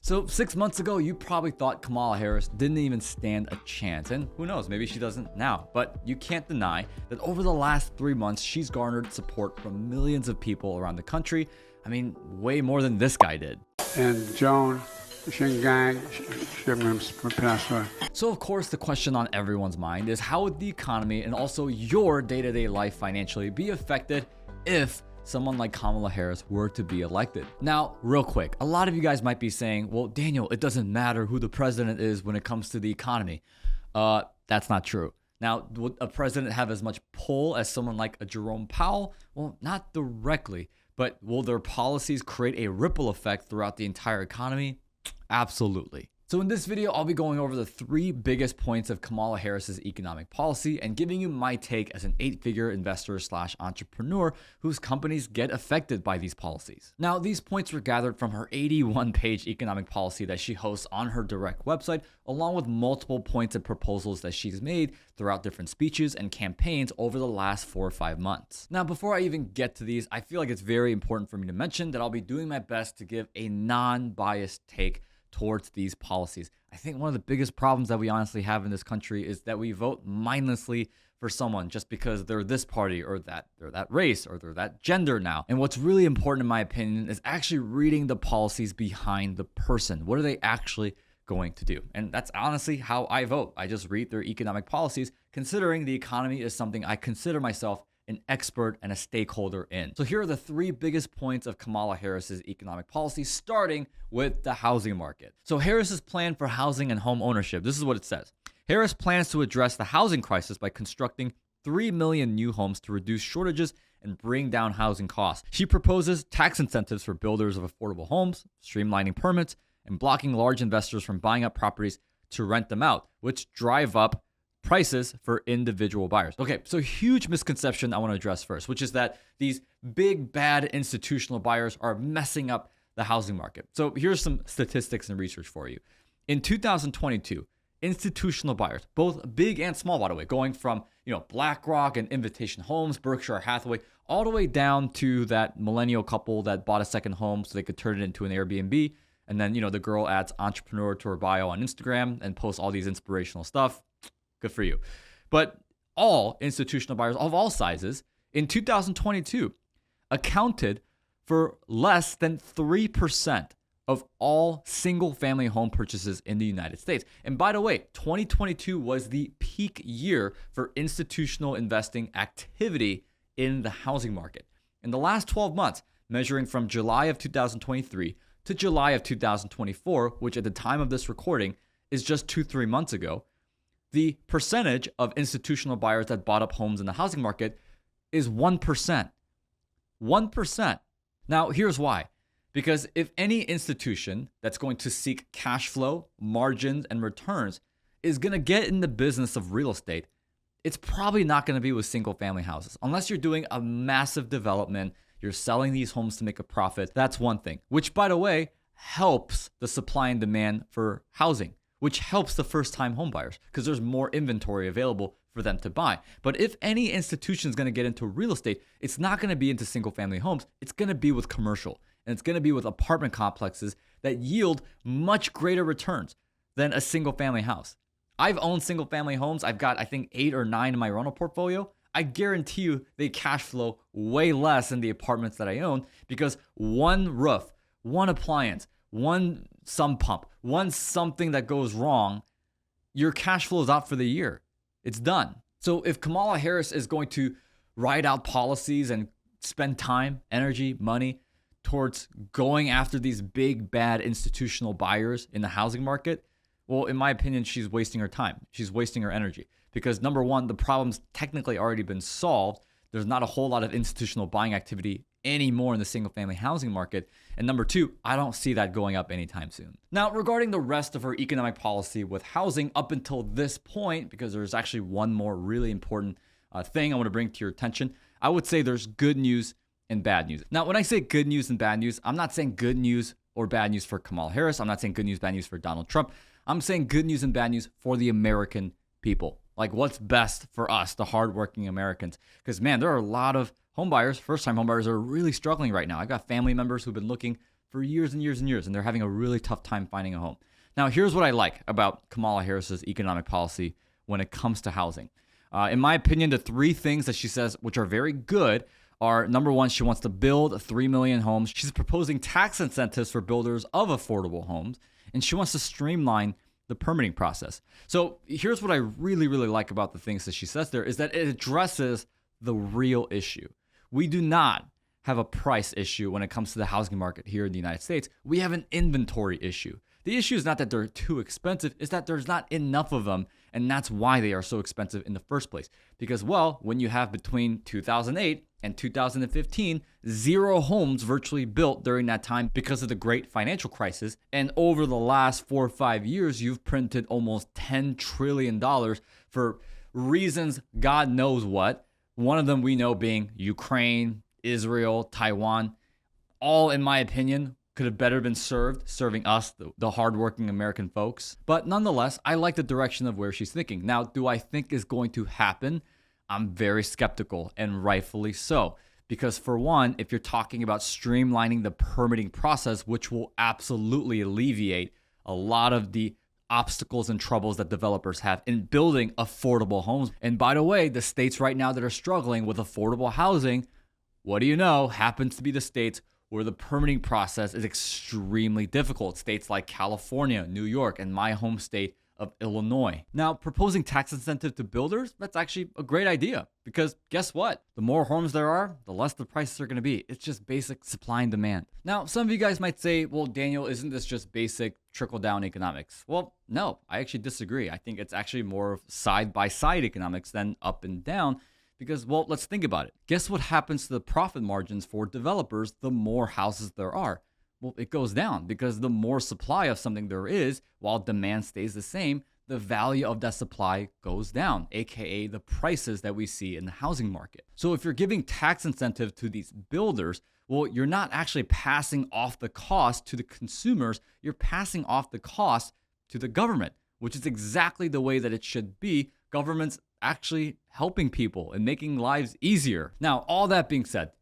So 6 months ago, you probably thought Kamala Harris didn't even stand a chance. And who knows, maybe she doesn't now. But you can't deny that over the last 3 months, she's garnered support from millions of people around the country. I mean, way more than this guy did. And Joan, Shingang, she passed away. So of course, the question on everyone's mind is how would the economy and also your day-to-day life financially be affected if someone like Kamala Harris were to be elected? Now, real quick, a lot of you guys might be saying, well, Daniel, it doesn't matter who the president is when it comes to the economy. That's not true. Now, would a president have as much pull as someone like a Jerome Powell? Well, not directly, but will their policies create a ripple effect throughout the entire economy? Absolutely. So in this video, I'll be going over the 3 biggest points of Kamala Harris's economic policy and giving you my take as an 8-figure investor / entrepreneur whose companies get affected by these policies. Now, these points were gathered from her 81-page economic policy that she hosts on her direct website, along with multiple points and proposals that she's made throughout different speeches and campaigns over the last 4 or 5 months. Now, before I even get to these, I feel like it's very important for me to mention that I'll be doing my best to give a non-biased take towards these policies. I think one of the biggest problems that we honestly have in this country is that we vote mindlessly for someone just because they're this party or that they're that race or they're that gender now. And what's really important in my opinion is actually reading the policies behind the person. What are they actually going to do? And that's honestly how I vote. I just read their economic policies, considering the economy is something I consider myself an expert and a stakeholder in. So here are the 3 biggest points of Kamala Harris's economic policy, starting with the housing market. So Harris's plan for housing and home ownership, this is what it says. Harris plans to address the housing crisis by constructing 3 million new homes to reduce shortages and bring down housing costs. She proposes tax incentives for builders of affordable homes, streamlining permits, and blocking large investors from buying up properties to rent them out, which drive up prices for individual buyers. Okay, so huge misconception I want to address first, which is that these big bad institutional buyers are messing up the housing market. So here's some statistics and research for you. In 2022, institutional buyers, both big and small, by the way, going from BlackRock and Invitation Homes, Berkshire Hathaway, all the way down to that millennial couple that bought a second home so they could turn it into an Airbnb. And then, the girl adds entrepreneur to her bio on Instagram and posts all these inspirational stuff. Good for you. But all institutional buyers of all sizes in 2022 accounted for less than 3% of all single-family home purchases in the United States. And by the way, 2022 was the peak year for institutional investing activity in the housing market. In the last 12 months, measuring from July of 2023 to July of 2024, which at the time of this recording is just 2-3 months ago, the percentage of institutional buyers that bought up homes in the housing market is 1%. 1%. Now, here's why. Because if any institution that's going to seek cash flow, margins, and returns is going to get in the business of real estate, it's probably not going to be with single-family houses. Unless you're doing a massive development, you're selling these homes to make a profit. That's one thing, which, by the way, helps the supply and demand for housing, which helps the first-time home buyers because there's more inventory available for them to buy. But if any institution is going to get into real estate, it's not going to be into single-family homes. It's going to be with commercial, and it's going to be with apartment complexes that yield much greater returns than a single-family house. I've owned single-family homes. I've got, I think, 8 or 9 in my rental portfolio. I guarantee you they cash flow way less than the apartments that I own because one roof, one appliance, one sump pump, one something that goes wrong, your cash flow is out for the year. It's done. So if Kamala Harris is going to write out policies and spend time, energy, money towards going after these big, bad institutional buyers in the housing market, well, in my opinion, she's wasting her time. She's wasting her energy because number one, the problem's technically already been solved. There's not a whole lot of institutional buying activity anymore in the single-family housing market. And number two, I don't see that going up anytime soon. Now, regarding the rest of her economic policy with housing up until this point, because there's actually one more really important thing I want to bring to your attention, I would say there's good news and bad news. Now, when I say good news and bad news, I'm not saying good news or bad news for Kamala Harris. I'm not saying good news, bad news for Donald Trump. I'm saying good news and bad news for the American people. Like what's best for us, the hardworking Americans. Because man, there are a lot of homebuyers, first-time homebuyers, are really struggling right now. I got family members who've been looking for years and years and years, and they're having a really tough time finding a home. Now, here's what I like about Kamala Harris's economic policy when it comes to housing. In my opinion, the three things that she says, which are very good, are number one, she wants to build 3 million homes. She's proposing tax incentives for builders of affordable homes, and she wants to streamline the permitting process. So here's what I really, really like about the things that she says there is that it addresses the real issue. We do not have a price issue when it comes to the housing market here in the United States. We have an inventory issue. The issue is not that they're too expensive, it's that there's not enough of them, and that's why they are so expensive in the first place. Because, well, when you have between 2008 and 2015, 0 homes virtually built during that time because of the great financial crisis, and over the last 4 or 5 years, you've printed almost $10 trillion for reasons God knows what. One of them we know being Ukraine, Israel, Taiwan, all, in my opinion, could have better been serving us, the hardworking American folks. But nonetheless, I like the direction of where she's thinking. Now, do I think is going to happen? I'm very skeptical, and rightfully so. Because for one, if you're talking about streamlining the permitting process, which will absolutely alleviate a lot of the obstacles and troubles that developers have in building affordable homes. And by the way, the states right now that are struggling with affordable housing, what do you know, happens to be the states where the permitting process is extremely difficult. States like California, New York, and my home state of Illinois. Now, proposing tax incentive to builders, that's actually a great idea because guess what? The more homes there are, the less the prices are going to be. It's just basic supply and demand. Now, some of you guys might say, well, Daniel, isn't this just basic trickle-down economics? Well, no, I actually disagree. I think it's actually more side-by-side economics than up and down. Because, well, let's think about it. Guess what happens to the profit margins for developers the more houses there are? Well, it goes down because the more supply of something there is, while demand stays the same, the value of that supply goes down, aka the prices that we see in the housing market. So if you're giving tax incentive to these builders, well, you're not actually passing off the cost to the consumers, you're passing off the cost to the government, which is exactly the way that it should be. Governments actually helping people and making lives easier. Now, all that being said,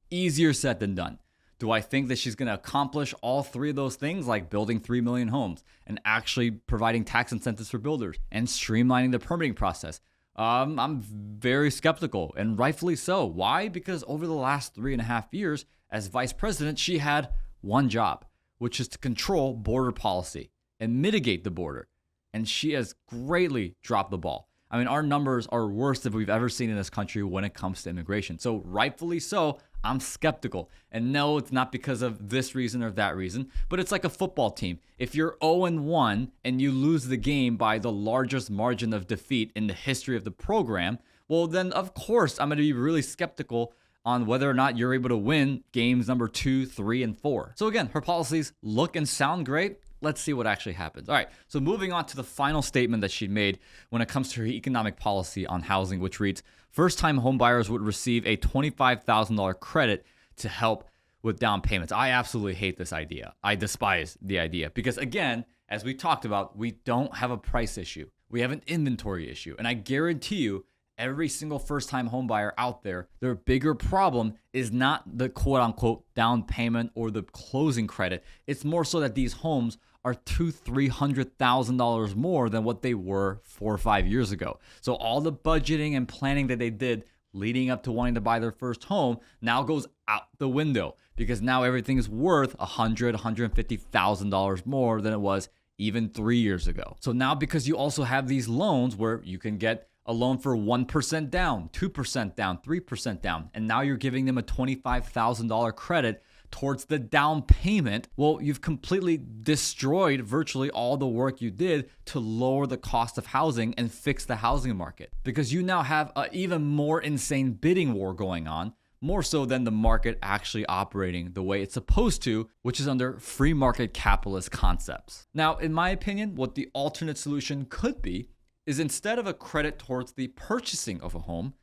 easier said than done. Do I think that she's going to accomplish all three of those things, like building 3 million homes and actually providing tax incentives for builders and streamlining the permitting process? I'm very skeptical, and rightfully so. Why? Because over the last 3.5 years, as vice president, she had one job, which is to control border policy and mitigate the border. And she has greatly dropped the ball. I mean, our numbers are worse than we've ever seen in this country when it comes to immigration. So rightfully so, I'm skeptical. And no, it's not because of this reason or that reason, but it's like a football team. If you're 0-1 and you lose the game by the largest margin of defeat in the history of the program, well, then of course I'm going to be really skeptical on whether or not you're able to win games number 2, 3, and 4. So again, her policies look and sound great. Let's see what actually happens. All right, so moving on to the final statement that she made when it comes to her economic policy on housing, which reads, first-time homebuyers would receive a $25,000 credit to help with down payments. I absolutely hate this idea. I despise the idea because, again, as we talked about, we don't have a price issue. We have an inventory issue, and I guarantee you, every single first-time homebuyer out there, their bigger problem is not the quote-unquote down payment or the closing credit. It's more so that these homes are $200,000-$300,000 more than what they were 4 or 5 years ago. So all the budgeting and planning that they did leading up to wanting to buy their first home now goes out the window because now everything is worth $100,000, $150,000 more than it was even 3 years ago. So now because you also have these loans where you can get a loan for 1% down, 2% down, 3% down, and now you're giving them a $25,000 credit towards the down payment, well, you've completely destroyed virtually all the work you did to lower the cost of housing and fix the housing market because you now have an even more insane bidding war going on, more so than the market actually operating the way it's supposed to, which is under free market capitalist concepts. Now, in my opinion, what the alternate solution could be is instead of a credit towards the purchasing of a home,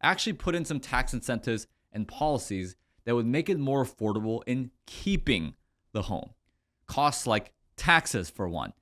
actually put in some tax incentives and policies that would make it more affordable in keeping the home. Costs like taxes, for one,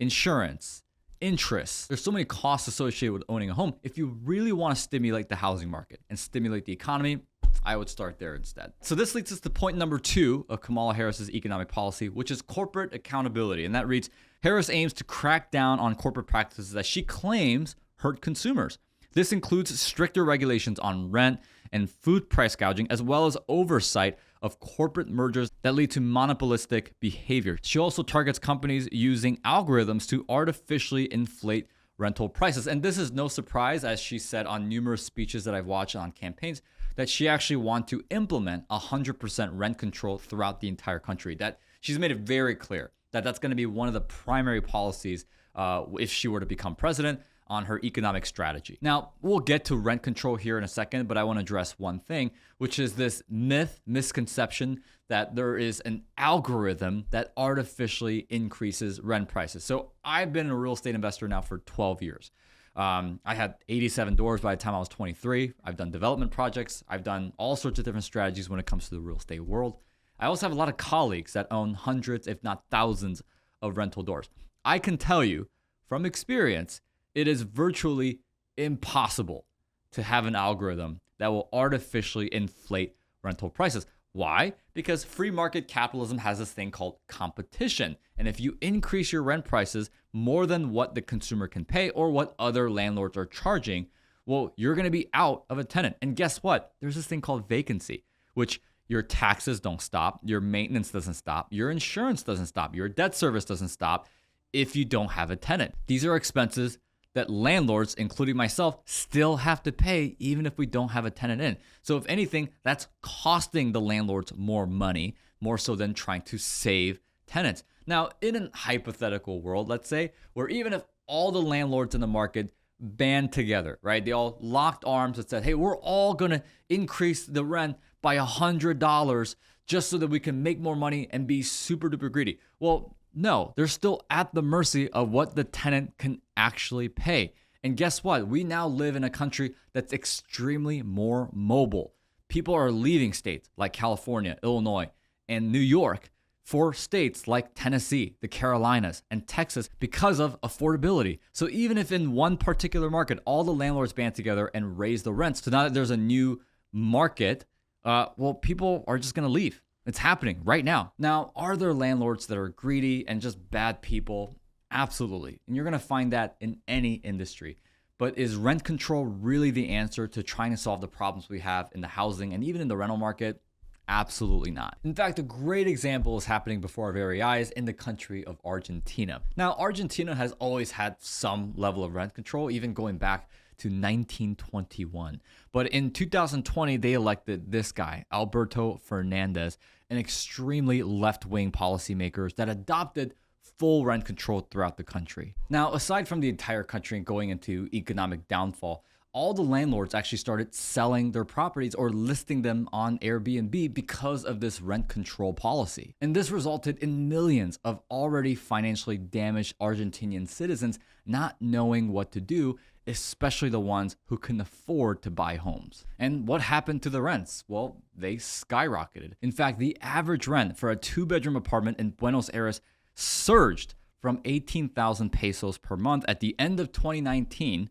insurance, interest. There's so many costs associated with owning a home. If you really want to stimulate the housing market and stimulate the economy, I would start there instead. So this leads us to point number 2 of Kamala Harris's economic policy, which is corporate accountability. And that reads, Harris aims to crack down on corporate practices that she claims hurt consumers. This includes stricter regulations on rent and food price gouging, as well as oversight of corporate mergers that lead to monopolistic behavior. She also targets companies using algorithms to artificially inflate rental prices. And this is no surprise, as she said on numerous speeches that I've watched on campaigns, that she actually wants to implement 100% rent control throughout the entire country. That she's made it very clear that that's going to be one of the primary policies if she were to become president on her economic strategy. Now, we'll get to rent control here in a second, but I want to address one thing, which is this misconception that there is an algorithm that artificially increases rent prices. So I've been a real estate investor now for 12 years. I had 87 doors by the time I was 23. I've done development projects. I've done all sorts of different strategies when it comes to the real estate world. I also have a lot of colleagues that own hundreds, if not thousands, of rental doors. I can tell you from experience, it is virtually impossible to have an algorithm that will artificially inflate rental prices. Why? Because free market capitalism has this thing called competition. And if you increase your rent prices more than what the consumer can pay or what other landlords are charging, well, you're going to be out of a tenant. And guess what? There's this thing called vacancy, which your taxes don't stop, your maintenance doesn't stop, your insurance doesn't stop, your debt service doesn't stop if you don't have a tenant. These are expenses that landlords, including myself, still have to pay even if we don't have a tenant in. So if anything, that's costing the landlords more money, more so than trying to save tenants. Now, in a hypothetical world, let's say, where even if all the landlords in the market band together, right? They all locked arms and said, hey, we're all gonna increase the rent by $100 just so that we can make more money and be super duper greedy. Well, no, they're still at the mercy of what the tenant can actually pay. And guess what? We now live in a country that's extremely more mobile. People are leaving states like California, Illinois, and New York for states like Tennessee, the Carolinas, and Texas because of affordability. So even if in one particular market, all the landlords band together and raise the rents, so now that there's a new market, well, people are just going to leave. It's happening right now. Now, are there landlords that are greedy and just bad people? Absolutely. And you're going to find that in any industry. But is rent control really the answer to trying to solve the problems we have in the housing and even in the rental market? Absolutely not. In fact, a great example is happening before our very eyes in the country of Argentina. Now, Argentina has always had some level of rent control, even going back to 1921. But in 2020, they elected this guy, Alberto Fernandez, an extremely left-wing policymaker that adopted full rent control throughout the country. Now, aside from the entire country going into economic downfall, all the landlords actually started selling their properties or listing them on Airbnb because of this rent control policy. And this resulted in millions of already financially damaged Argentinian citizens not knowing what to do, especially the ones who couldn't afford to buy homes. And what happened to the rents? Well, they skyrocketed. In fact, the average rent for a 2-bedroom apartment in Buenos Aires surged from 18,000 pesos per month at the end of 2019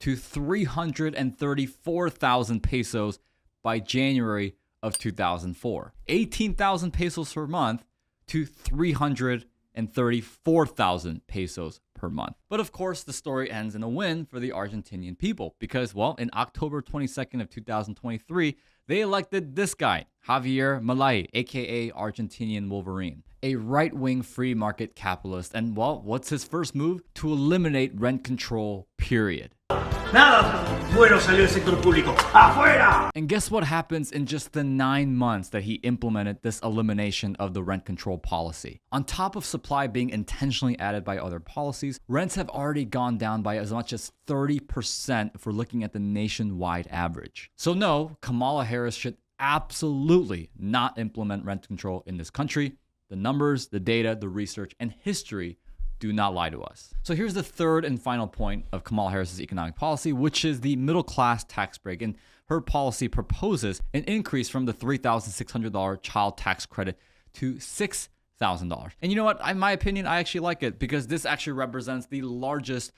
to 334,000 pesos by January of 2004. 18,000 pesos per month to 334,000 pesos per month. But of course, the story ends in a win for the Argentinian people because, well, in October 22nd of 2023, they elected this guy, Javier Milei, aka Argentinian Wolverine, a right-wing free market capitalist. And well, what's his first move? To eliminate rent control, period. Nada bueno salió del sector público. ¡Afuera! And guess what happens in just the 9 months that he implemented this elimination of the rent control policy? On top of supply being intentionally added by other policies, rents have already gone down by as much as 30% if we're looking at the nationwide average. So no, Kamala Harris should absolutely not implement rent control in this country. The numbers, the data, the research, and history do not lie to us. So here's the third and final point of Kamala Harris's economic policy, which is the middle class tax break. And her policy proposes an increase from the $3,600 child tax credit to $6,000 $100,000. And you know what? In my opinion, I actually like it because this actually represents the largest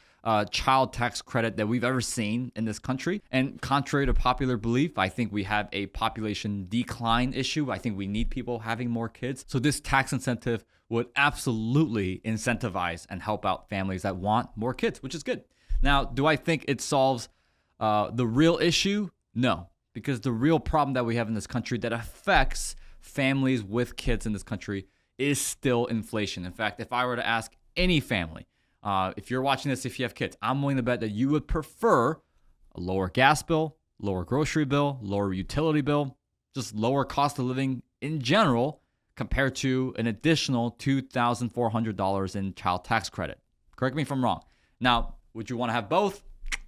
child tax credit that we've ever seen in this country. And contrary to popular belief, I think we have a population decline issue. I think we need people having more kids. So this tax incentive would absolutely incentivize and help out families that want more kids, which is good. Now, do I think it solves the real issue? No, because the real problem that we have in this country that affects families with kids in this country is still inflation. In fact, if I were to ask any family, if you're watching this, if you have kids, I'm willing to bet that you would prefer a lower gas bill, lower grocery bill, lower utility bill, just lower cost of living in general compared to an additional $2,400 in child tax credit. Correct me if I'm wrong. Now, would you want to have both?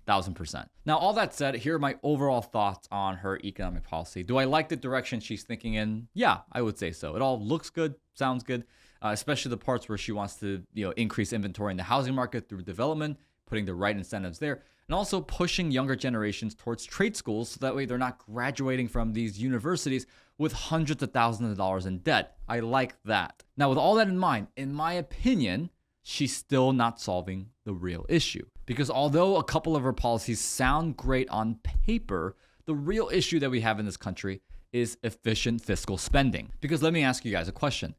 1,000%. Now, all that said, here are my overall thoughts on her economic policy. Do I like the direction she's thinking in? Yeah, I would say so. It all looks good, sounds good, especially the parts where she wants to, increase inventory in the housing market through development, putting the right incentives there, and also pushing younger generations towards trade schools so that way they're not graduating from these universities with hundreds of thousands of dollars in debt. I like that. Now, with all that in mind, in my opinion, she's still not solving the real issue. Because although a couple of her policies sound great on paper, the real issue that we have in this country is efficient fiscal spending. Because let me ask you guys a question.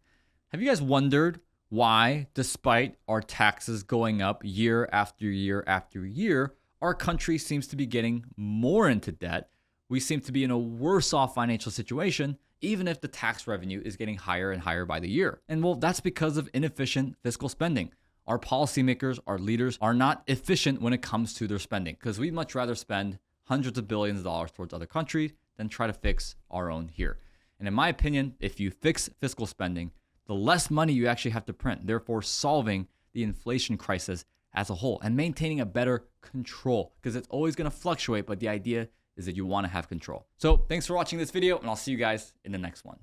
Have you guys wondered why, despite our taxes going up year after year after year, our country seems to be getting more into debt? We seem to be in a worse off financial situation, even if the tax revenue is getting higher and higher by the year. And well, that's because of inefficient fiscal spending. Our policymakers, our leaders are not efficient when it comes to their spending because we'd much rather spend hundreds of billions of dollars towards other countries than try to fix our own here. And in my opinion, if you fix fiscal spending, the less money you actually have to print, therefore solving the inflation crisis as a whole and maintaining a better control because it's always going to fluctuate, but the idea is that you want to have control. So thanks for watching this video and I'll see you guys in the next one.